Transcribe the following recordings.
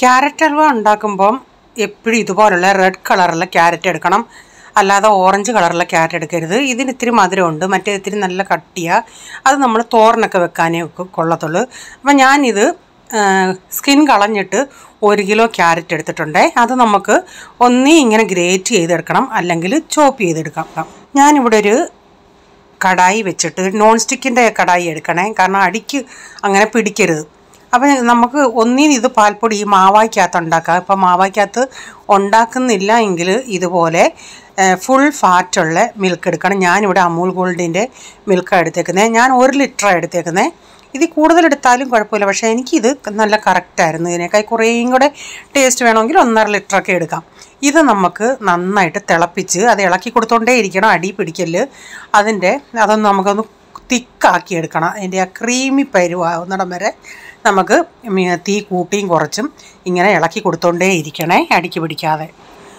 Carrot halwa ഉണ്ടാക്കുമ്പം എപ്പോഴും ഇതുപോലുള്ള red കളറുള്ള ക്യാരറ്റ് എടുക്കണം, അല്ലാതെ ഓറഞ്ച് കളറുള്ള ക്യാരറ്റ് എടുക്കരുത്. ഇതിന് ഇത്തിരി മധുരമുണ്ട്, മറ്റേ ഇത്തിരി നല്ല കട്ടിയാണ്. അത് നമ്മൾ തോരനൊക്കെ വെക്കാനേ കൊള്ളത്തുള്ളൂ. അപ്പം ഞാനിത് സ്കിൻ കളഞ്ഞിട്ട് 1 കിലോ ക്യാരറ്റ് എടുത്തിട്ടുണ്ട്. അത് നമുക്ക് ഒന്നീ ഇങ്ങനെ ഗ്രേറ്റ് ചെയ്തെടുക്കണം, അല്ലെങ്കിൽ ചോപ്പ് ചെയ്തെടുക്കാം. ഞാനിവിടെ ഒരു കടായി വെച്ചിട്ട് നോൺ സ്റ്റിക്കിൻ്റെ കടായി എടുക്കണേ, കാരണം അടിക്ക് അങ്ങനെ പിടിക്കരുത്. അപ്പം നമുക്ക് ഒന്നിനും ഇത് പാൽപ്പൊടി ഈ മാവായ്ക്കകത്ത് ഉണ്ടാക്കാം. ഇപ്പം മാവായ്ക്കകത്ത് ഉണ്ടാക്കുന്നില്ല എങ്കിൽ ഇതുപോലെ ഫുൾ ഫാറ്റുള്ള മിൽക്ക് എടുക്കണം. ഞാനിവിടെ അമൂൽ ഗോൾഡിൻ്റെ മിൽക്കാണ് എടുത്തേക്കുന്നത്. ഞാൻ 1 ലിറ്ററാണ് എടുത്തേക്കുന്നത്. ഇത് കൂടുതലെടുത്താലും കുഴപ്പമില്ല, പക്ഷേ എനിക്കിത് നല്ല കറക്റ്റായിരുന്നു. ഇതിനേക്കാൾ കുറേയും കൂടെ ടേസ്റ്റ് വേണമെങ്കിൽ 1.5 ലിറ്ററൊക്കെ എടുക്കാം. ഇത് നമുക്ക് നന്നായിട്ട് തിളപ്പിച്ച് അത് ഇളക്കി കൊടുത്തോണ്ടേ ഇരിക്കണം, അടി പിടിക്കല്. അതൊന്ന് നമുക്കൊന്ന് തിക്കാക്കി എടുക്കണം. അതിൻ്റെ ആ ക്രീമി പരുവാകുന്നിടം വരെ നമുക്ക് തീ കൂട്ടിയും കുറച്ചും ഇങ്ങനെ ഇളക്കി കൊടുത്തോണ്ടേ ഇരിക്കണേ, അടിക്ക് പിടിക്കാതെ.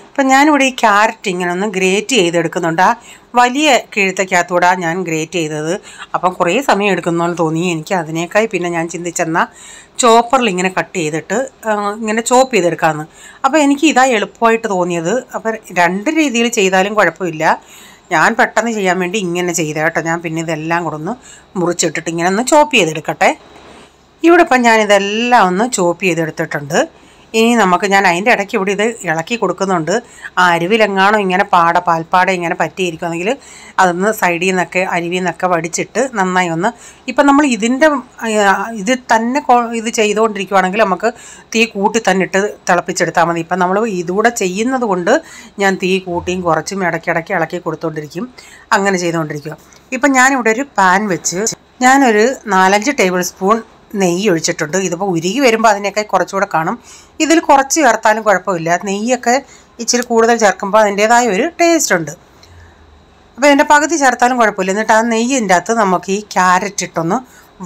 അപ്പം ഞാനിവിടെ ഈ ക്യാരറ്റ് ഇങ്ങനെ ഒന്ന് ഗ്രേറ്റ് ചെയ്തെടുക്കുന്നുണ്ട്. ആ വലിയ കിഴുത്തക്കകത്തൂടെ ഞാൻ ഗ്രേറ്റ് ചെയ്തത്. അപ്പം കുറേ സമയം എടുക്കുന്നതെന്ന് തോന്നി എനിക്ക്. അതിനേക്കായി പിന്നെ ഞാൻ ചിന്തിച്ചെന്നാൽ ചോപ്പറിൽ ഇങ്ങനെ കട്ട് ചെയ്തിട്ട് ഇങ്ങനെ ചോപ്പ് ചെയ്തെടുക്കാമെന്ന്. അപ്പോൾ എനിക്ക് ഇതാ എളുപ്പമായിട്ട് തോന്നിയത്. അപ്പം 2 രീതിയിൽ ചെയ്താലും കുഴപ്പമില്ല. ഞാൻ പെട്ടെന്ന് ചെയ്യാൻ വേണ്ടി ഇങ്ങനെ ചെയ്ത കേട്ടോ. ഞാൻ പിന്നെ ഇതെല്ലാം കൂടെ ഒന്ന് മുറിച്ചിട്ടിട്ട് ഇങ്ങനെ ഒന്ന് ചോപ്പ് ചെയ്തെടുക്കട്ടെ. ഇവിടെ ഇപ്പം ഞാനിതെല്ലാം ഒന്ന് ചോപ്പ് ചെയ്തെടുത്തിട്ടുണ്ട്. ഇനി ഞാൻ അതിൻ്റെ ഇടയ്ക്ക് ഇവിടെ ഇത് ഇളക്കി കൊടുക്കുന്നുണ്ട്. ആ അരുവിലെങ്ങാണോ ഇങ്ങനെ പാൽപ്പാട ഇങ്ങനെ പറ്റിയിരിക്കുമെങ്കിൽ അതൊന്ന് സൈഡിൽ നിന്നൊക്കെ അരുവിൽ നിന്നൊക്കെ വടിച്ചിട്ട് നന്നായി ഒന്ന് ഇപ്പം നമ്മൾ ഇത് തന്നെ ഇത് ചെയ്തുകൊണ്ടിരിക്കുവാണെങ്കിൽ നമുക്ക് തീ കൂട്ടി തന്നെ ഇട്ട് തിളപ്പിച്ചെടുത്താൽ മതി. ഇപ്പം നമ്മൾ ഇതുകൂടെ ചെയ്യുന്നത് കൊണ്ട് ഞാൻ തീ കൂട്ടിയും കുറച്ചും ഇടയ്ക്കിടയ്ക്ക് ഇളക്കി കൊടുത്തുകൊണ്ടിരിക്കും, അങ്ങനെ ചെയ്തുകൊണ്ടിരിക്കുക. ഇപ്പം ഞാനിവിടെ ഒരു പാൻ വെച്ച് ഞാനൊരു 4-5 ടേബിൾ സ്പൂൺ നെയ്യ് ഒഴിച്ചിട്ടുണ്ട്. ഇതിപ്പോൾ ഉരുകി വരുമ്പോൾ അതിനൊക്കെ കുറച്ചുകൂടെ കാണും. ഇതിൽ കുറച്ച് ചേർത്താലും കുഴപ്പമില്ല. നെയ്യൊക്കെ ഇച്ചിരി കൂടുതൽ ചേർക്കുമ്പോൾ അതിൻ്റേതായ ഒരു ടേസ്റ്റ് ഉണ്ട്. അപ്പോൾ ഇതിൻ്റെ പകുതി ചേർത്താലും കുഴപ്പമില്ല. എന്നിട്ട് ആ നെയ്യിൻ്റെ അകത്ത് നമുക്ക് ഈ ക്യാരറ്റ് ഇട്ടൊന്ന്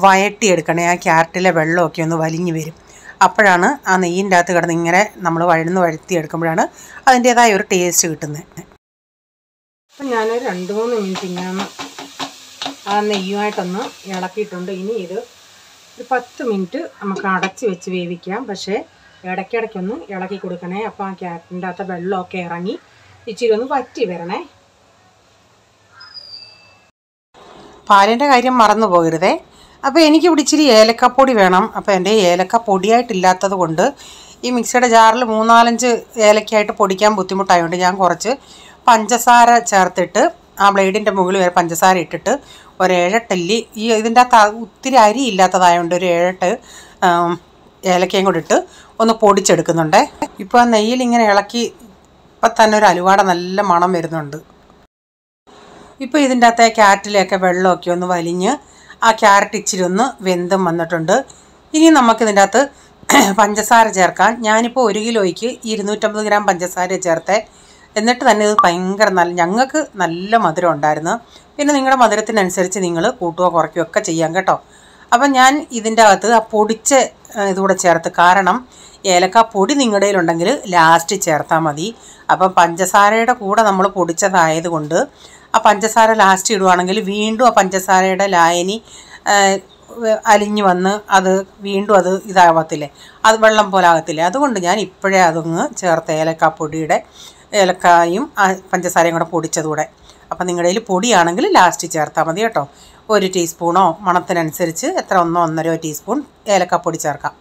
വഴട്ടിയെടുക്കണേ. ആ ക്യാരറ്റിലെ വെള്ളമൊക്കെ ഒന്ന് വലിഞ്ഞു വരും. അപ്പോഴാണ് ആ നെയ്യിൻ്റെ അകത്ത് കിടന്ന് ഇങ്ങനെ നമ്മൾ വഴത്തിയെടുക്കുമ്പോഴാണ് അതിൻ്റേതായ ഒരു ടേസ്റ്റ് കിട്ടുന്നത്. അപ്പം ഞാൻ 2-3 മിനിറ്റ് ഇങ്ങനെ ആ നെയ്യുമായിട്ടൊന്ന് ഇളക്കിയിട്ടുണ്ട്. ഇനി ഇത് ഒരു 10 മിനിറ്റ് നമുക്ക് അടച്ച് വെച്ച് വേവിക്കാം. പക്ഷേ ഇടയ്ക്കിടയ്ക്കൊന്ന് ഇളക്കി കൊടുക്കണേ. അപ്പോൾ ആ ക്യാരറ്റിൻ്റെ അകത്ത് വെള്ളമൊക്കെ ഇറങ്ങി ഇച്ചിരി ഒന്ന് വറ്റി വരണേ. പാലിൻ്റെ കാര്യം മറന്നു പോകരുതേ. അപ്പോൾ എനിക്കിവിടെ ഇച്ചിരി ഏലക്കപ്പൊടി വേണം. അപ്പോൾ എൻ്റെ ഏലക്ക പൊടിയായിട്ടില്ലാത്തത് കൊണ്ട് ഈ മിക്സിയുടെ ജാറിൽ 3-4 ഏലക്കയായിട്ട് പൊടിക്കാൻ ബുദ്ധിമുട്ടായതുകൊണ്ട് ഞാൻ കുറച്ച് പഞ്ചസാര ചേർത്തിട്ട് ആ ബ്ലേഡിൻ്റെ മുകളിൽ വരെ പഞ്ചസാര ഇട്ടിട്ട് ഒരു 7-8 അല്ലി ഇതിൻ്റെ അകത്ത് ഒത്തിരി അരി ഇല്ലാത്തതായതുകൊണ്ട് ഒരു 7-8 ഏലക്കയും കൂടി ഇട്ട് ഒന്ന് പൊടിച്ചെടുക്കുന്നുണ്ട്. ഇപ്പോൾ ആ നെയ്യിൽ ഇങ്ങനെ ഇളക്കി ഇപ്പം തന്നെ ഒരു അലുവാട നല്ല മണം വരുന്നുണ്ട്. ഇപ്പോൾ ഇതിൻ്റെ അകത്തെ ക്യാരറ്റിലേക്ക് വെള്ളമൊക്കെ ഒന്ന് വലിഞ്ഞ് ആ ക്യാരറ്റ് ഇച്ചിരി ഒന്ന് വെന്തും വന്നിട്ടുണ്ട്. ഇനി നമുക്കിതിൻ്റെ അകത്ത് പഞ്ചസാര ചേർക്കാം. ഞാനിപ്പോൾ 1 കിലോയ്ക്ക് 250 ഗ്രാം പഞ്ചസാര ചേർത്തേ. എന്നിട്ട് തന്നെ ഇത് ഭയങ്കര ഞങ്ങൾക്ക് നല്ല മധുരം ഉണ്ടായിരുന്നു. പിന്നെ നിങ്ങളുടെ മധുരത്തിനനുസരിച്ച് നിങ്ങൾ കൂട്ടുകയോ കുറയ്ക്കുകയോ ഒക്കെ ചെയ്യാം കേട്ടോ. അപ്പം ഞാൻ ഇതിൻ്റെ അകത്ത് ആ പൊടിച്ച ഇതുകൂടെ ചേർത്ത്, കാരണം ഏലക്ക പൊടി നിങ്ങളുടെ കയ്യിലുണ്ടെങ്കിൽ ലാസ്റ്റ് ചേർത്താൽ മതി. അപ്പം പഞ്ചസാരയുടെ കൂടെ നമ്മൾ പൊടിച്ചതായതുകൊണ്ട് ആ പഞ്ചസാര ലാസ്റ്റ് ഇടുവാണെങ്കിൽ വീണ്ടും ആ പഞ്ചസാരയുടെ ലായനി അലിഞ്ഞു വന്ന് അത് വീണ്ടും അത് ഇതാവത്തില്ലേ, അത് വെള്ളം പോലെ ആകത്തില്ലേ. അതുകൊണ്ട് ഞാൻ ഇപ്പോഴേ അതൊന്ന് ചേർത്ത് ഏലക്കായും പഞ്ചസാരയും കൂടെ പൊടിച്ചതുകൂടെ. അപ്പം നിങ്ങളുടെ കയ്യിൽ പൊടിയാണെങ്കിൽ ലാസ്റ്റ് ചേർത്താൽ മതി കേട്ടോ. 1 ടീസ്പൂണോ മണത്തിനനുസരിച്ച് 1-1.5 ടീസ്പൂൺ ഏലക്കപ്പൊടി ചേർക്കാം.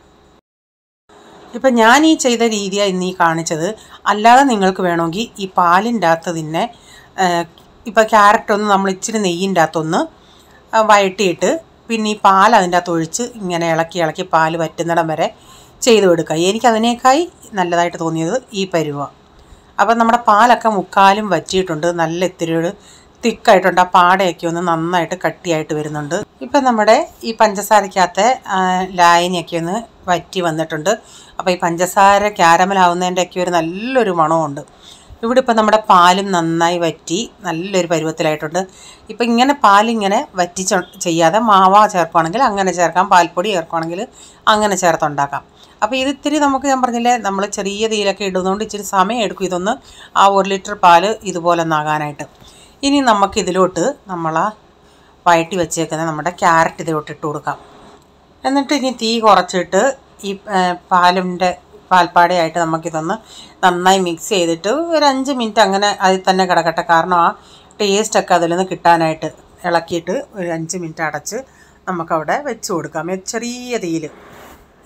ഇപ്പം ഞാൻ ഈ ചെയ്ത രീതിയാണ് ഇന്ന് ഈ കാണിച്ചത്. അല്ലാതെ നിങ്ങൾക്ക് വേണമെങ്കിൽ ഈ പാലിൻ്റെ അകത്ത് തന്നെ ഇപ്പോൾ ക്യാരറ്റ് ഒന്ന് നമ്മൾ ഇച്ചിരി നെയ്യിൻ്റെ അകത്തൊന്ന് വഴട്ടിയിട്ട് പിന്നെ ഈ പാൽ അതിൻ്റെ അകത്ത് ഒഴിച്ച് ഇങ്ങനെ ഇളക്കി പാൽ വറ്റുന്നിടം വരെ ചെയ്തു കൊടുക്കുക. എനിക്കതിനേക്കായി നല്ലതായിട്ട് തോന്നിയത് ഈ പരുവമാണ്. അപ്പം നമ്മുടെ പാലൊക്കെ മുക്കാലും വറ്റിയിട്ടുണ്ട്, നല്ല ഇത്തിരി തിക്കായിട്ടുണ്ട്. ആ പാടയൊക്കെ ഒന്ന് നന്നായിട്ട് കട്ടിയായിട്ട് വരുന്നുണ്ട്. ഇപ്പം നമ്മുടെ ഈ പഞ്ചസാരക്കകത്തെ ലായനിയൊക്കെ ഒന്ന് വറ്റി വന്നിട്ടുണ്ട്. അപ്പോൾ ഈ പഞ്ചസാര ക്യാരമലാവുന്നതിൻ്റെയൊക്കെ ഒരു നല്ലൊരു മണമുണ്ട്. ഇവിടെ ഇപ്പം നമ്മുടെ പാലും നന്നായി വറ്റി നല്ലൊരു പരുവത്തിലായിട്ടുണ്ട്. ഇപ്പം ഇങ്ങനെ പാലിങ്ങനെ വറ്റിച്ച് ചെയ്യാതെ മാവ ചേർക്കുകയാണെങ്കിൽ അങ്ങനെ ചേർക്കാം, പാൽപ്പൊടി ചേർക്കുകയാണെങ്കിൽ അങ്ങനെ ചേർത്തുണ്ടാക്കാം. അപ്പോൾ ഇതിത്തിരി നമുക്ക് ഞാൻ പറഞ്ഞില്ലേ, നമ്മൾ ചെറിയ തീയിലൊക്കെ ഇടുന്നതുകൊണ്ട് ഇച്ചിരി സമയം എടുക്കും ഇതൊന്ന് ആ 1 ലിറ്റർ പാല് ഇതുപോലെ ഒന്നാകാനായിട്ട്. ഇനി നമുക്കിതിലോട്ട് നമ്മൾ ആ വഴറ്റി വെച്ചേക്കുന്ന നമ്മുടെ ക്യാരറ്റ് ഇതിലോട്ട് ഇട്ട് കൊടുക്കാം. എന്നിട്ട് ഇനി തീ കുറച്ചിട്ട് ഈ പാലിൻ്റെ പാൽപ്പാടയായിട്ട് നമുക്കിതൊന്ന് നന്നായി മിക്സ് ചെയ്തിട്ട് ഒരു 5 മിനിറ്റ് അങ്ങനെ അതിൽ തന്നെ കിടക്കട്ടെ. കാരണം ആ ടേസ്റ്റൊക്കെ അതിൽ നിന്ന് കിട്ടാനായിട്ട് ഇളക്കിയിട്ട് ഒരു 5 മിനിറ്റ് അടച്ച് നമുക്കവിടെ വെച്ച് കൊടുക്കാം ചെറിയ തീയിൽ.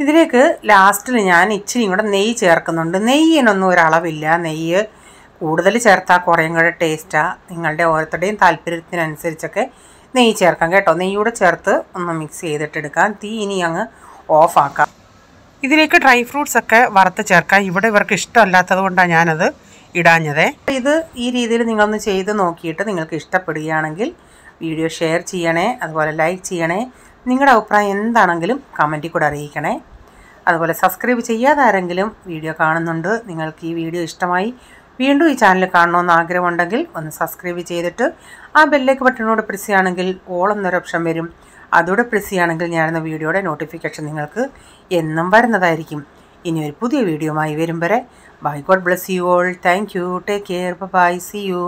ഇതിലേക്ക് ലാസ്റ്റിൽ ഞാൻ ഇച്ചിരി കൂടെ നെയ്യ് ചേർക്കുന്നുണ്ട്. നെയ്യിനൊന്നും ഒരളവില്ല. നെയ്യ് കൂടുതൽ ചേർത്താൽ കുറേയും കൂടെ ടേസ്റ്റാണ്. നിങ്ങളുടെ ഓരോരുത്തരുടെയും താല്പര്യത്തിനനുസരിച്ചൊക്കെ നെയ്യ് ചേർക്കാം കേട്ടോ. നെയ്യൂടെ ചേർത്ത് ഒന്ന് മിക്സ് ചെയ്തിട്ടെടുക്കാം. തീ ഇനി അങ്ങ് ഓഫാക്കാം. ഇതിലേക്ക് ഡ്രൈ ഫ്രൂട്ട്സ് ഒക്കെ വറുത്ത് ചേർക്കാം. ഇവിടെ ഇവർക്ക് ഇഷ്ടമല്ലാത്തത് കൊണ്ടാണ് ഞാനത് ഇടാഞ്ഞത്. ഇത് ഈ രീതിയിൽ നിങ്ങളൊന്ന് ചെയ്ത് നോക്കിയിട്ട് നിങ്ങൾക്ക് ഇഷ്ടപ്പെടുകയാണെങ്കിൽ വീഡിയോ ഷെയർ ചെയ്യണേ, അതുപോലെ ലൈക്ക് ചെയ്യണേ. നിങ്ങളുടെ അഭിപ്രായം എന്താണെങ്കിലും കമൻറ്റിൽ കൂടെ അറിയിക്കണേ. അതുപോലെ സബ്സ്ക്രൈബ് ചെയ്യാതെ ആരെങ്കിലും വീഡിയോ കാണുന്നുണ്ട്, നിങ്ങൾക്ക് ഈ വീഡിയോ ഇഷ്ടമായി വീണ്ടും ഈ ചാനൽ കാണണമെന്ന് ആഗ്രഹമുണ്ടെങ്കിൽ ഒന്ന് സബ്സ്ക്രൈബ് ചെയ്തിട്ട് ആ ബെല്ലേക്ക് ബട്ടണോട് പ്രസ് ചെയ്യുകയാണെങ്കിൽ ഓൾ എന്നൊരു ഓപ്ഷൻ വരും. അതോടെ പ്രസ് ചെയ്യുകയാണെങ്കിൽ ഞാനെന്ന വീഡിയോയുടെ നോട്ടിഫിക്കേഷൻ നിങ്ങൾക്ക് എന്നും വരുന്നതായിരിക്കും. ഇനി ഒരു പുതിയ വീഡിയോയുമായി വരും വരെ bye. God bless you all. Thank you. Take care. Bye. See U.